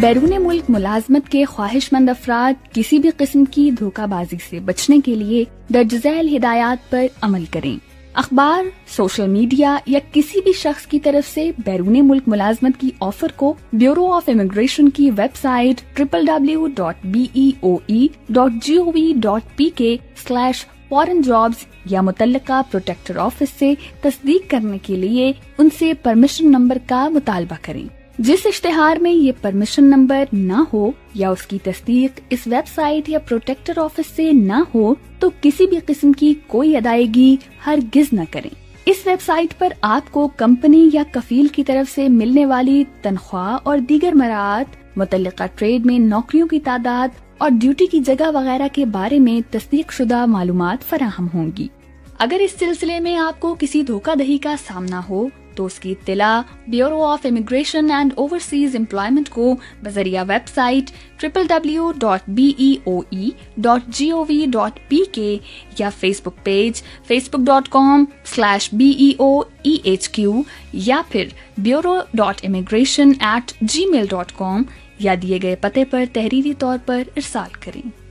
بیرون ملک ملازمت کے خواہشمند افراد کسی بھی قسم کی دھوکہ بازی سے بچنے کے لیے درج ذیل ہدایات پر عمل کریں۔ اخبار، سوشل میڈیا یا کسی بھی شخص کی طرف سے بیرون ملک ملازمت کی آفر کو بیورو آف امیگریشن کی ویب سائٹ www.beoe.gov.pk/foreign jobs یا متعلقہ پروٹیکٹر آفس سے تصدیق کرنے کے لیے ان سے پرمیشن نمبر کا مطالبہ کریں۔ جس اشتہار میں یہ پرمیشن نمبر نہ ہو یا اس کی تصدیق اس ویب سائٹ یا پروٹیکٹر آفس سے نہ ہو تو کسی بھی قسم کی کوئی ادائیگی ہرگز نہ کریں۔ اس ویب سائٹ پر آپ کو کمپنی یا کفیل کی طرف سے ملنے والی تنخواہ اور دیگر مراعات، متعلقہ ٹریڈ میں نوکریوں کی تعداد اور ڈیوٹی کی جگہ وغیرہ کے بارے میں تصدیق شدہ معلومات فراہم ہوں گی۔ اگر اس سلسلے میں آپ کو کسی دھوکہ دہی کا سامنا ہو تو اس کی اطلاع bureau of immigration and overseas employment کو بذریعہ ویب سائٹ www.beoe.gov.pk یا فیس بک پیج facebook.com/beoehq یا پھر bureau.immigration@gmail.com یا دیے گئے پتے پر تحریری طور پر ارسال کریں۔